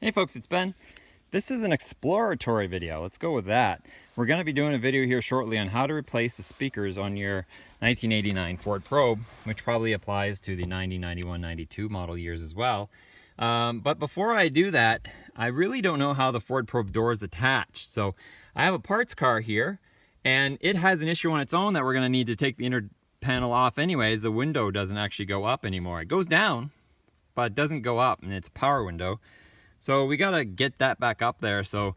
Hey folks, it's Ben. This is an exploratory video. Let's go with that. We're going to be doing a video here shortly on how to replace the speakers on your 1989 Ford Probe, which probably applies to the 90, 91, 92 model years as well. But before I do that, I really don't know how the Ford Probe door is attached. So I have a parts car here, and it has an issue on its own that we're going to need to take the inner panel off anyways. The window doesn't actually go up anymore. It goes down, but it doesn't go up, and it's a power window. So we gotta get that back up there so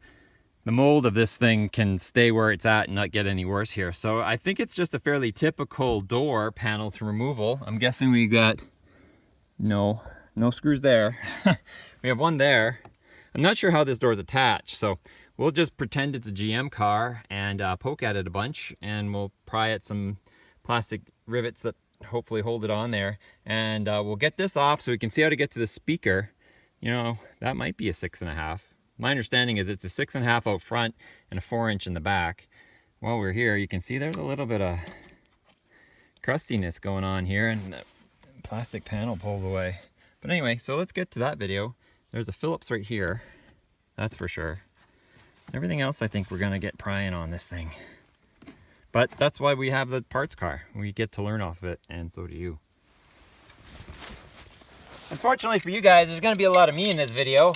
the mold of this thing can stay where it's at and not get any worse here. So I think it's just a fairly typical door panel to removal. I'm guessing we got no screws there. We have one there. I'm not sure how this door is attached, so we'll just pretend it's a GM car and poke at it a bunch, and we'll pry at some plastic rivets that hopefully hold it on there, and we'll get this off so we can see how to get to the speaker. You know, that might be a 6.5. My understanding is it's a 6.5 out front and a 4-inch in the back. While we're here, you can see there's a little bit of crustiness going on here, and the plastic panel pulls away. But anyway, so let's get to that video. There's a Phillips right here, that's for sure. Everything else I think we're gonna get prying on this thing. But that's why we have the parts car. We get to learn off of it, and so do you. Unfortunately for you guys, there's going to be a lot of me in this video.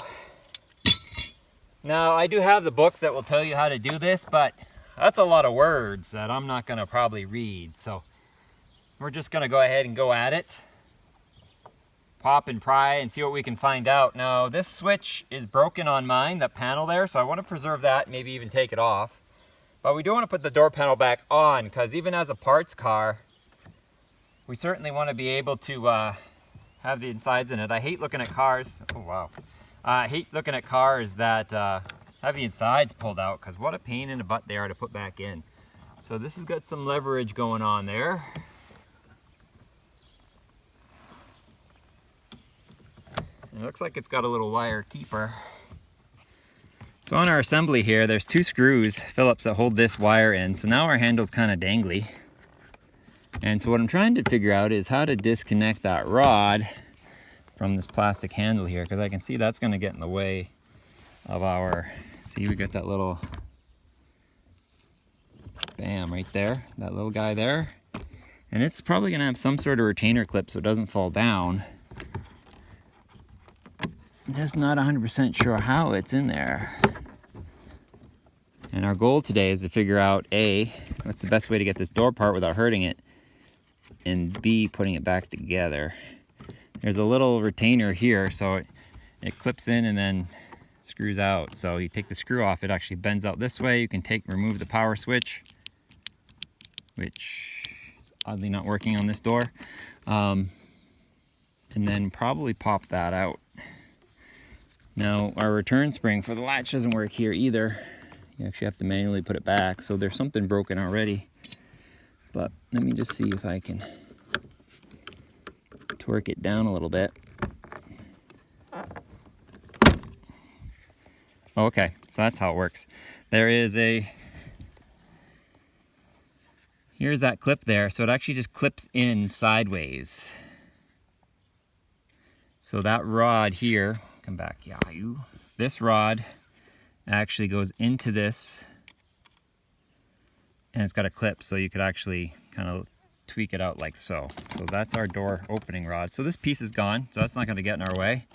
Now, I do have the books that will tell you how to do this, but that's a lot of words that I'm not going to probably read. So we're just going to go ahead and go at it. Pop and pry and see what we can find out. Now, this switch is broken on mine, that panel there, so I want to preserve that, maybe even take it off. But we do want to put the door panel back on, because even as a parts car, we certainly want to be able to have the insides in it. I hate looking at cars. Oh wow. I hate looking at cars that have the insides pulled out, because what a pain in the butt they are to put back in. So this has got some leverage going on there. And it looks like it's got a little wire keeper. So on our assembly here, there's 2 screws, Phillips, that hold this wire in. So now our handle's kind of dangly. And so what I'm trying to figure out is how to disconnect that rod from this plastic handle here, because I can see that's going to get in the way of our, see, we got that little, bam, right there, that little guy there. And it's probably going to have some sort of retainer clip so it doesn't fall down. I'm just not 100% sure how it's in there. And our goal today is to figure out A, what's the best way to get this door apart without hurting it, and B, putting it back together. There's a little retainer here, so it clips in and then screws out. So you take the screw off, it actually bends out this way. You can remove the power switch, which is oddly not working on this door, and then probably pop that out. Now our return spring for the latch doesn't work here either. You actually have to manually put it back, so there's something broken already. But let me just see if I can torque it down a little bit. Okay, so that's how it works. There is here's that clip there, so it actually just clips in sideways. So that rod here, come back, yeah, this rod actually goes into this, and it's got a clip, so you could actually kind of tweak it out like so. So that's our door opening rod. So this piece is gone, so that's not going to get in our way.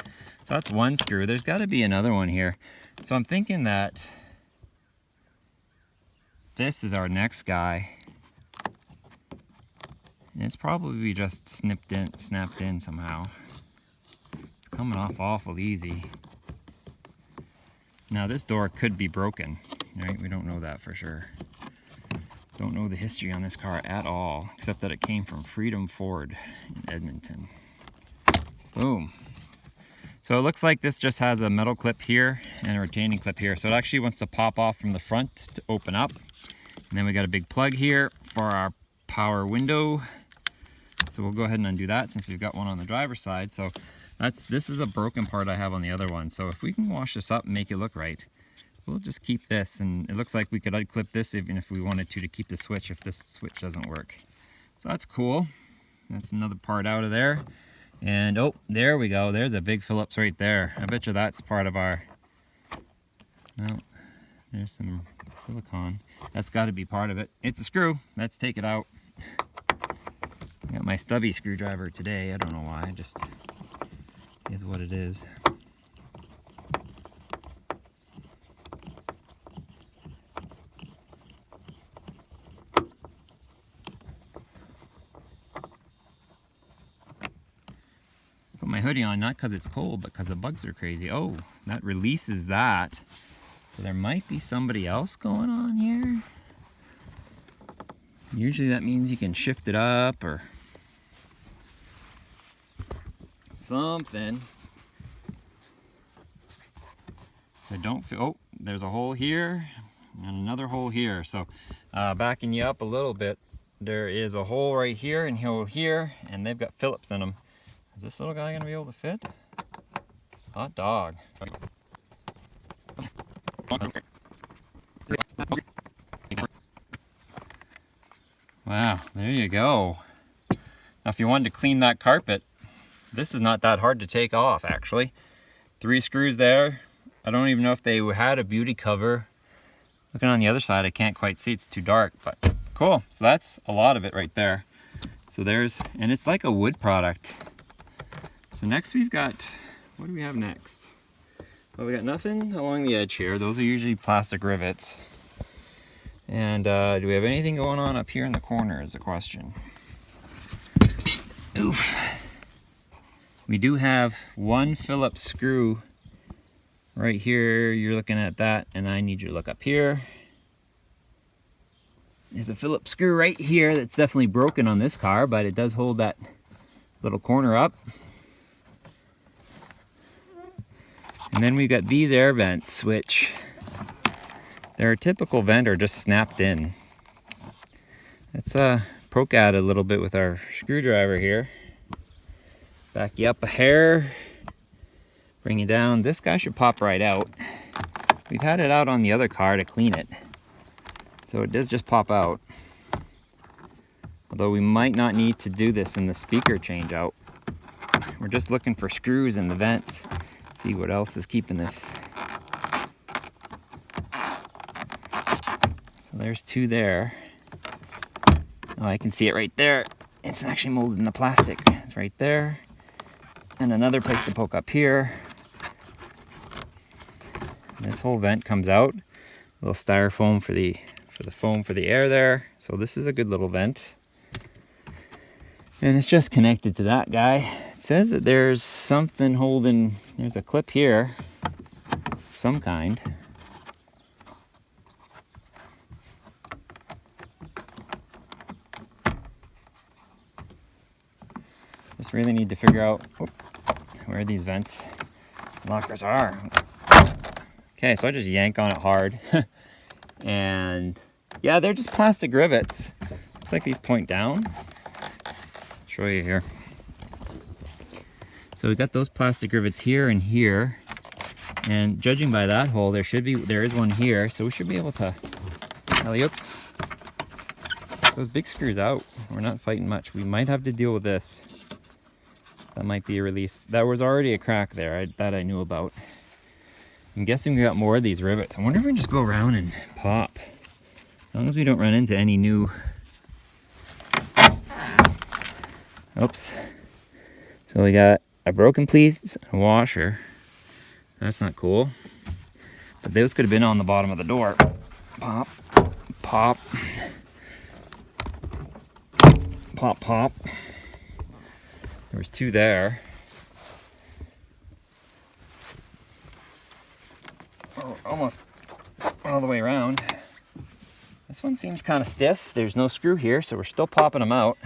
So that's one screw. There's got to be another one here. So I'm thinking that this is our next guy. And it's probably just snapped in somehow. It's coming off awful easy. Now this door could be broken, right? We don't know that for sure. Don't know the history on this car at all, except that it came from Freedom Ford in Edmonton. Boom. So it looks like this just has a metal clip here and a retaining clip here. So it actually wants to pop off from the front to open up. And then we got a big plug here for our power window. So we'll go ahead and undo that since we've got one on the driver's side. So this is the broken part I have on the other one. So if we can wash this up and make it look right, we'll just keep this, and it looks like we could unclip this even if we wanted to keep the switch if this switch doesn't work. So that's cool. That's another part out of there. And oh, there we go. There's a big Phillips right there. I bet you that's part of our, no, there's some silicone. That's got to be part of it. It's a screw. Let's take it out. I got my stubby screwdriver today. I don't know why. Just is what it is. Put my hoodie on, not because it's cold, but because the bugs are crazy. Oh, that releases that. So there might be somebody else going on here. Usually that means you can shift it up or something. So don't feel, oh, there's a hole here and another hole here. So backing you up a little bit, there is a hole right here and hole here, and they've got Phillips in them. Is this little guy gonna be able to fit? Hot dog. Wow, there you go. Now if you wanted to clean that carpet, this is not that hard to take off actually. 3 screws there. I don't even know if they had a beauty cover. Looking on the other side, I can't quite see, it's too dark, but cool. So that's a lot of it right there. So there's, and it's like a wood product. So next we've got, what do we have next? Well, we got nothing along the edge here. Those are usually plastic rivets. And do we have anything going on up here in the corner is the question. Oof. We do have one Phillips screw right here. You're looking at that, and I need you to look up here. There's a Phillips screw right here that's definitely broken on this car, but it does hold that little corner up. And then we've got these air vents, which they're a typical vent or just snapped in. Let's poke at it a little bit with our screwdriver here. Back you up a hair, bring you down. This guy should pop right out. We've had it out on the other car to clean it, so it does just pop out. Although we might not need to do this in the speaker change out. We're just looking for screws in the vents. See what else is keeping this. So there's 2 there. Oh, I can see it right there. It's actually molded in the plastic. It's right there. And another place to poke up here. This whole vent comes out. A little styrofoam for the foam for the air there. So this is a good little vent. And it's just connected to that guy. It says that there's something holding, there's a clip here, some kind. Just really need to figure out where these vents lockers are. Okay, so I just yank on it hard. And yeah, they're just plastic rivets. Looks like these point down. Show you here. So we got those plastic rivets here and here, and judging by that hole, there is one here, so we should be able to alley-oop those big screws out. We're not fighting much. We might have to deal with this. That might be a release. That was already a crack there that I knew about. I'm guessing we got more of these rivets. I wonder if we can just go around and pop, as long as we don't run into any new. Oops. So we got a broken piece, a washer. That's not cool. But those could have been on the bottom of the door. Pop, pop, pop, pop. There was 2 there. Oh, almost all the way around. This one seems kind of stiff. There's no screw here, so we're still popping them out.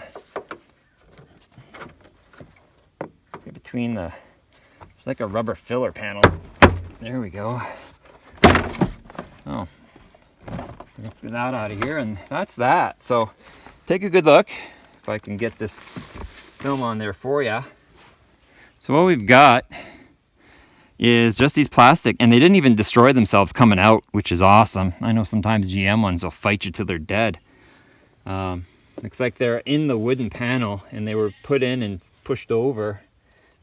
Between there's like a rubber filler panel. There we go. Oh, so let's get that out of here, and that's that. So take a good look if I can get this film on there for you. So what we've got is just these plastic, and they didn't even destroy themselves coming out, which is awesome. I know sometimes GM ones will fight you till they're dead. Looks like they're in the wooden panel, and they were put in and pushed over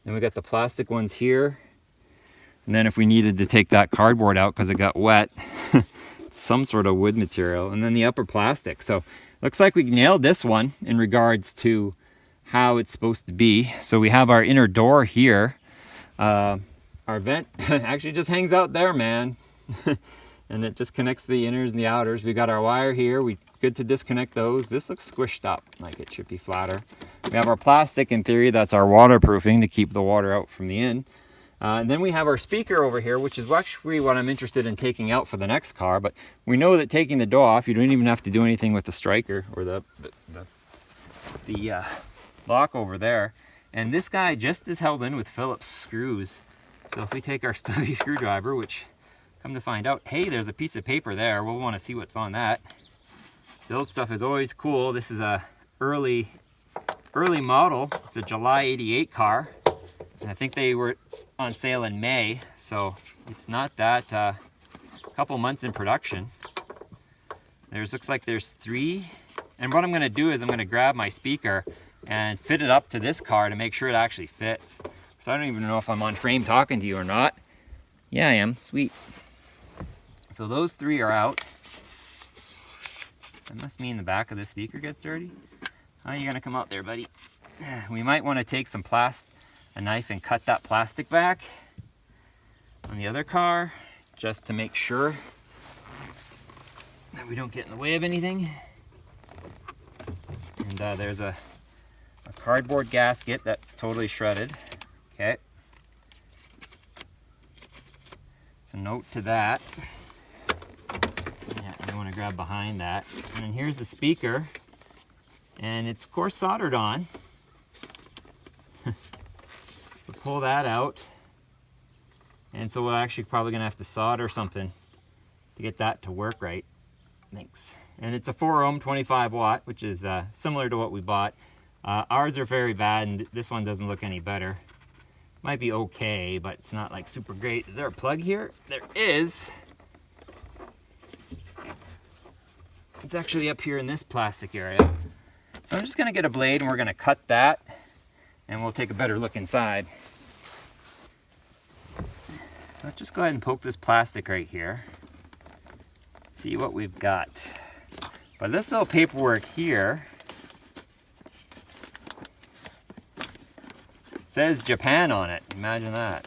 Then we got the plastic ones here. And then if we needed to take that cardboard out because it got wet, it's some sort of wood material. And then the upper plastic. So looks like we nailed this one in regards to how it's supposed to be. So we have our inner door here. Our vent actually just hangs out there, man. And it just connects the inners and the outers. We got our wire here. We good to disconnect those. This looks squished up, like it should be flatter. We have our plastic, in theory, that's our waterproofing to keep the water out from the in. And then we have our speaker over here, which is actually what I'm interested in taking out for the next car. But we know that taking the door off, you don't even have to do anything with the striker or the lock over there. And this guy just is held in with Phillips screws. So if we take our stubby screwdriver, which come to find out, hey, there's a piece of paper there. We'll want to see what's on that. Build stuff is always cool. This is a early model. It's a July '88 car. And I think they were on sale in May. So it's not that couple months in production. Looks like there's 3. And what I'm going to do is I'm going to grab my speaker and fit it up to this car to make sure it actually fits. So I don't even know if I'm on frame talking to you or not. Yeah, I am. Sweet. So those 3 are out. That must mean the back of the speaker gets dirty. How are you going to come out there, buddy? We might want to take a knife and cut that plastic back on the other car just to make sure that we don't get in the way of anything. And there's a cardboard gasket that's totally shredded. Okay. So note to that. Yeah, you want to grab behind that. And then here's the speaker. And it's of course soldered on. So pull that out. And so we're actually probably gonna have to solder something to get that to work right. Thanks. And it's a 4 ohm 25 watt, which is similar to what we bought. Ours are very bad, and this one doesn't look any better. Might be okay, but it's not like super great. Is there a plug here? There is. It's actually up here in this plastic area. So I'm just gonna get a blade and we're gonna cut that, and we'll take a better look inside. Let's just go ahead and poke this plastic right here. See what we've got. But this little paperwork here says Japan on it. Imagine that.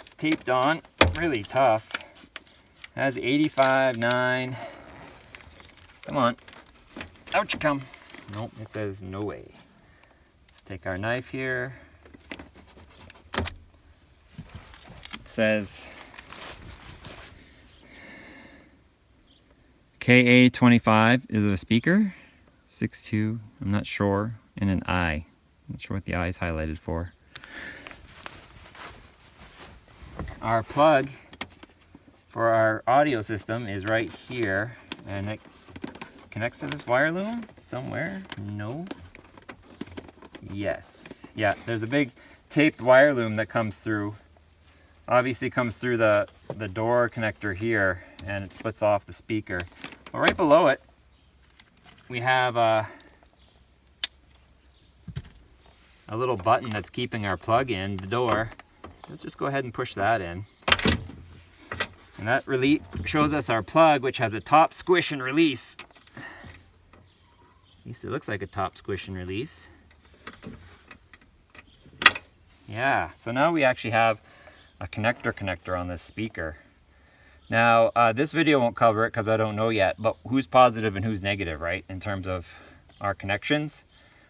It's taped on, really tough. Has 85.9. Come on. Out you come. Nope, it says no way. Let's take our knife here. It says KA25 is it a speaker? 6.2, I'm not sure, and an I. I'm not sure what the I is highlighted for. Our plug for our audio system is right here, and it connects to this wire loom somewhere. No. Yes. Yeah, there's a big taped wire loom that comes through. Obviously comes through the door connector here, and it splits off the speaker. But right below it, we have a little button that's keeping our plug in the door. Let's just go ahead and push that in. And that shows us our plug, which has a top squish and release. At least it looks like a top squish and release. Yeah, so now we actually have a connector on this speaker. Now, this video won't cover it because I don't know yet, but who's positive and who's negative, right, in terms of our connections.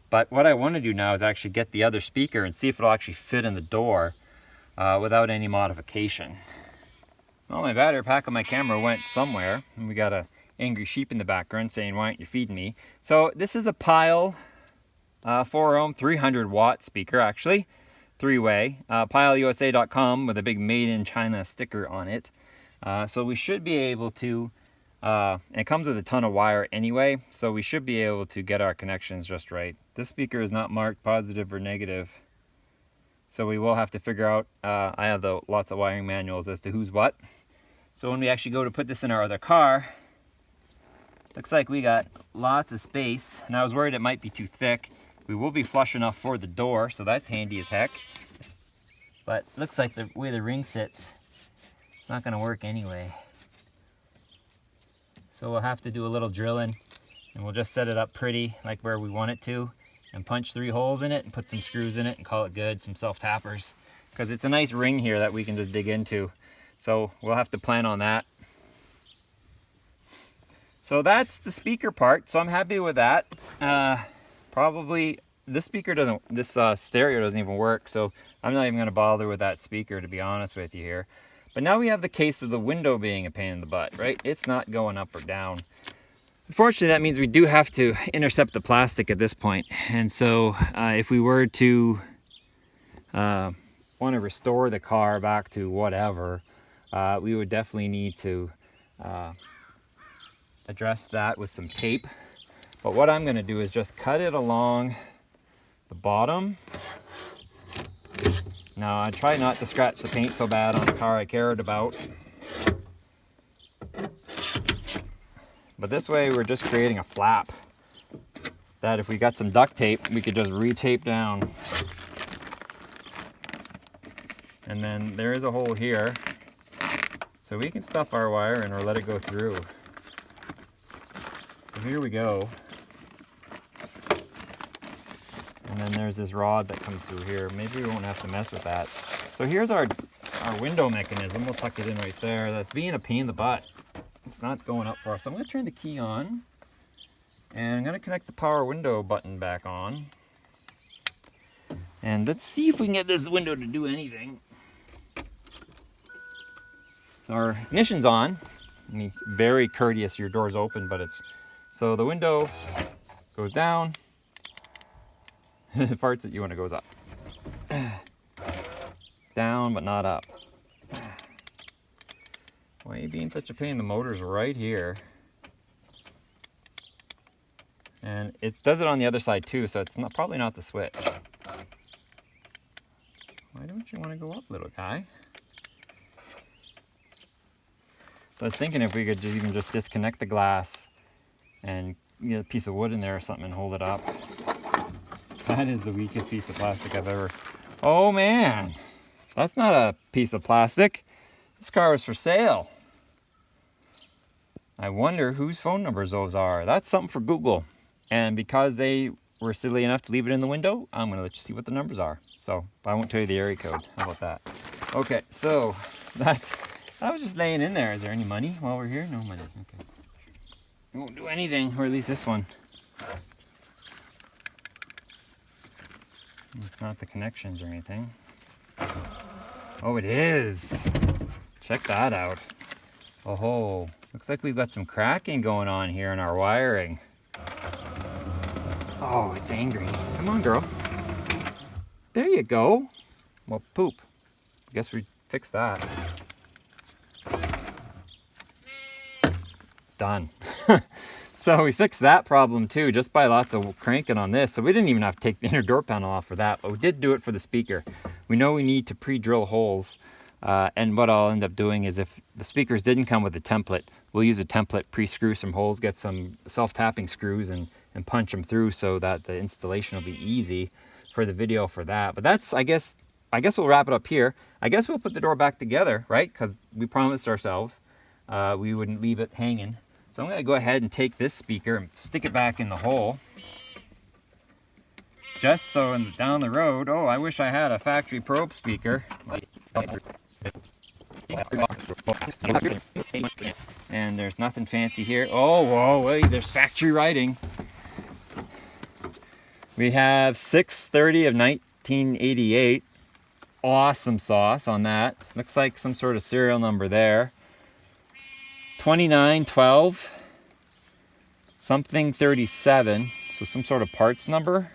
But what I want to do now is actually get the other speaker and see if it'll actually fit in the door without any modification. Well, my battery pack on my camera went somewhere, and we got a angry sheep in the background saying, "Why aren't you feeding me?" So this is a Pile 4 ohm 300 watt speaker, actually, 3-way, pileusa.com with a big made in China sticker on it. So we should be able to, it comes with a ton of wire anyway, so we should be able to get our connections just right. This speaker is not marked positive or negative, so we will have to figure out, I have lots of wiring manuals as to who's what. So when we actually go to put this in our other car, looks like we got lots of space, and I was worried it might be too thick. We will be flush enough for the door, so that's handy as heck. But looks like the way the ring sits, it's not going to work anyway. So we'll have to do a little drilling, and we'll just set it up pretty, like where we want it to, and punch 3 holes in it and put some screws in it and call it good, some self-tappers. Because it's a nice ring here that we can just dig into. So we'll have to plan on that. So that's the speaker part, so I'm happy with that. Probably this speaker doesn't, this stereo doesn't even work, so I'm not even going to bother with that speaker, to be honest with you here. But now we have the case of the window being a pain in the butt, right? It's not going up or down. Unfortunately, that means we do have to intercept the plastic at this point. And so if we were to want to restore the car back to whatever, we would definitely need to address that with some tape. But what I'm going to do is just cut it along the bottom. Now I try not to scratch the paint so bad on the car I cared about. But this way we're just creating a flap that if we got some duct tape, we could just re-tape down. And then there is a hole here, so we can stuff our wire in or let it go through. So here we go. And then there's this rod that comes through here. Maybe we won't have to mess with that. So here's our window mechanism. We'll tuck it in right there. That's being a pain in the butt. It's not going up for us. So I'm going to turn the key on. And I'm going to connect the power window button back on. And let's see if we can get this window to do anything. So our ignition's on. Very courteous, your door's open, but it's... So the window goes down. The parts that you want to goes up. Down, but not up. Why are you being such a pain? The motor's right here. And it does it on the other side too, so it's not, probably not the switch. Why don't you want to go up, little guy? So I was thinking if we could even just disconnect the glass and get a piece of wood in there or something and hold it up. That is the weakest piece of plastic I've ever... Oh man, that's not a piece of plastic. This car was for sale. I wonder whose phone numbers those are. That's something for Google. And because they were silly enough to leave it in the window, I'm going to let you see what the numbers are. So, but I won't tell you the area code. How about that? Okay, so that was just laying in there. Is there any money while we're here? No money. Okay. It won't do anything, or at least this one. It's not the connections or anything. Oh, it is. Check that out. Oh, looks like we've got some cracking going on here in our wiring. Oh, it's angry. Come on, girl. There you go. Well, poop. I guess we fixed that. Done. So we fixed that problem too, just by lots of cranking on this. So we didn't even have to take the inner door panel off for that, but we did do it for the speaker. We know we need to pre-drill holes. And what I'll end up doing is if the speakers didn't come with a template, we'll use a template, pre-screw some holes, get some self-tapping screws and punch them through so that the installation will be easy for the video for that. But that's, I guess we'll wrap it up here. I guess we'll put the door back together, right? Because we promised ourselves we wouldn't leave it hanging. So I'm going to go ahead and take this speaker and stick it back in the hole. Just so down the road, oh, I wish I had a factory probe speaker. And there's nothing fancy here. Oh, whoa, wait, there's factory writing. We have 6/30 of 1988. Awesome sauce on that. Looks like some sort of serial number there. 2912 something 37, so some sort of parts number,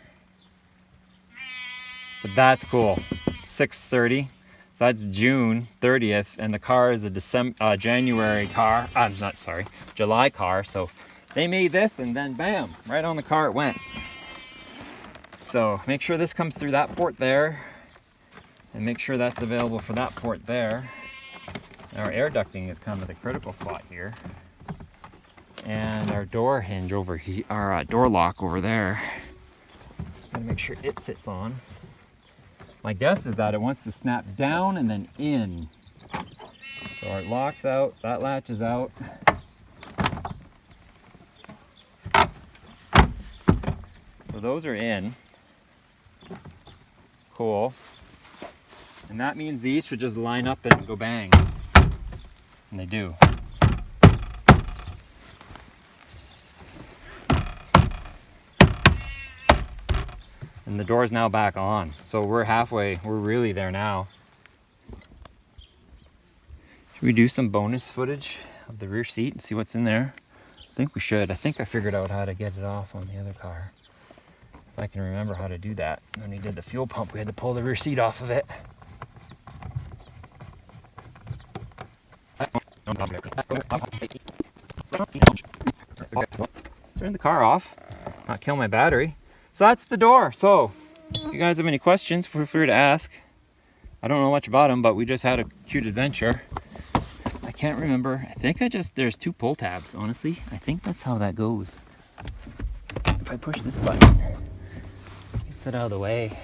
but that's cool. 6/30, so that's June 30th, and the car is a January car. I'm not sorry, July car. So they made this, and then bam, right on the car it went. So make sure this comes through that port there, and make sure that's available for that port there. Our air ducting is kind of the critical spot here. And our door hinge over here, our door lock over there. Gotta to make sure it sits on. My guess is that it wants to snap down and then in. So it locks out, that latches out. So those are in. Cool. And that means these should just line up and go bang. And they do. And the door's now back on. So we're halfway, we're really there now. Should we do some bonus footage of the rear seat and see what's in there? I think we should. I think I figured out how to get it off on the other car. If I can remember how to do that. When we did the fuel pump, we had to pull the rear seat off of it. Turn the car off, not kill my battery. So that's the door. So if you guys have any questions, feel free to ask. I don't know much about them, but we just had a cute adventure. I can't remember. I think there's 2 pull tabs, honestly. I think that's how that goes. If I push this button, get it out of the way.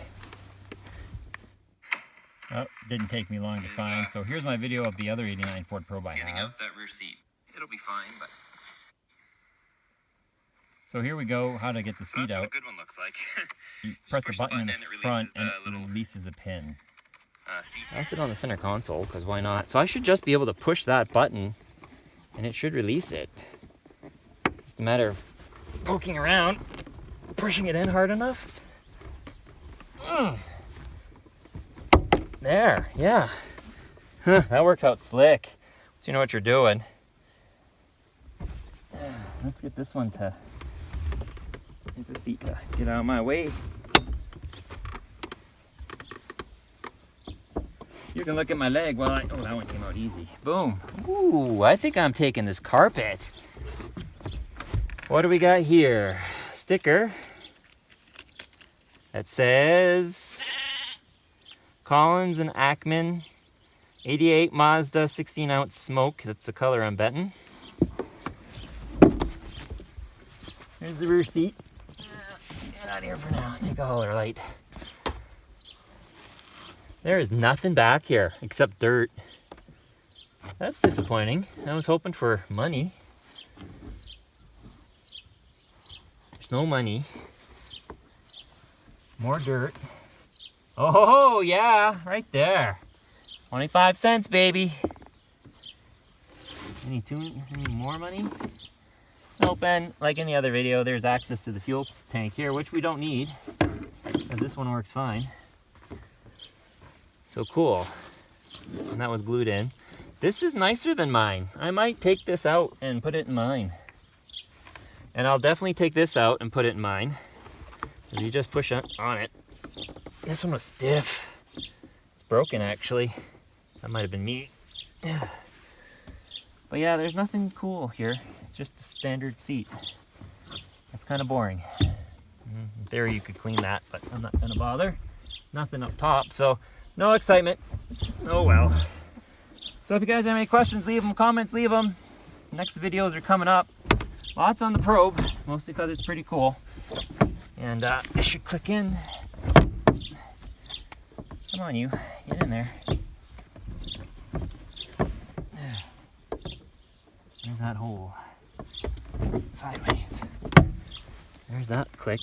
Oh, didn't take me long to find. So here's my video of the other 89 Ford Probe I have. Getting out that rear seat. It'll be fine, but... So here we go, how to get the seat out. What a good one looks like. You press a button in the front and it releases a pin. I'll sit on the center console, because why not? So I should just be able to push that button and it should release it. It's a matter of poking around, pushing it in hard enough. There, yeah. That worked out slick. So you know what you're doing. Let's get this one to get the seat to get out of my way. You can look at my leg while oh, that one came out easy. Boom. Ooh, I think I'm taking this carpet. What do we got here? Sticker that says Collins and Ackman 88 Mazda 16-ounce smoke. That's the color I'm betting. Here's the rear seat. Get out of here for now. Take a hauler light. There is nothing back here except dirt. That's disappointing. I was hoping for money. There's no money. More dirt. Oh yeah, right there. 25 cents, baby. Any more money? Nope, and like in the other video, there's access to the fuel tank here, which we don't need, because this one works fine. So cool. And that was glued in. This is nicer than mine. I might take this out and put it in mine. And I'll definitely take this out and put it in mine. So you just push on it. This one was stiff. It's broken, actually. That might have been me. But yeah, there's nothing cool here. It's just a standard seat. That's kind of boring. In theory, you could clean that, but I'm not gonna bother. Nothing up top, so no excitement. Oh well. So if you guys have any questions, leave them, comments, leave them. Next videos are coming up. Lots on the probe, mostly because it's pretty cool. And this should click in. Come on, you, get in there. There's that hole. Sideways. There's that click.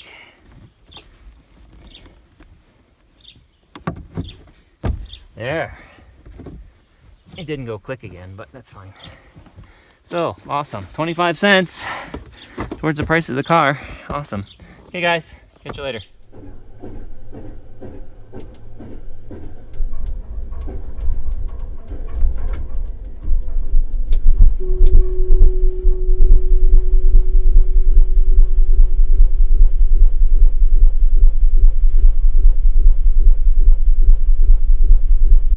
There. It didn't go click again, but that's fine. So, awesome. 25 cents towards the price of the car. Awesome. Okay, guys. Catch you later.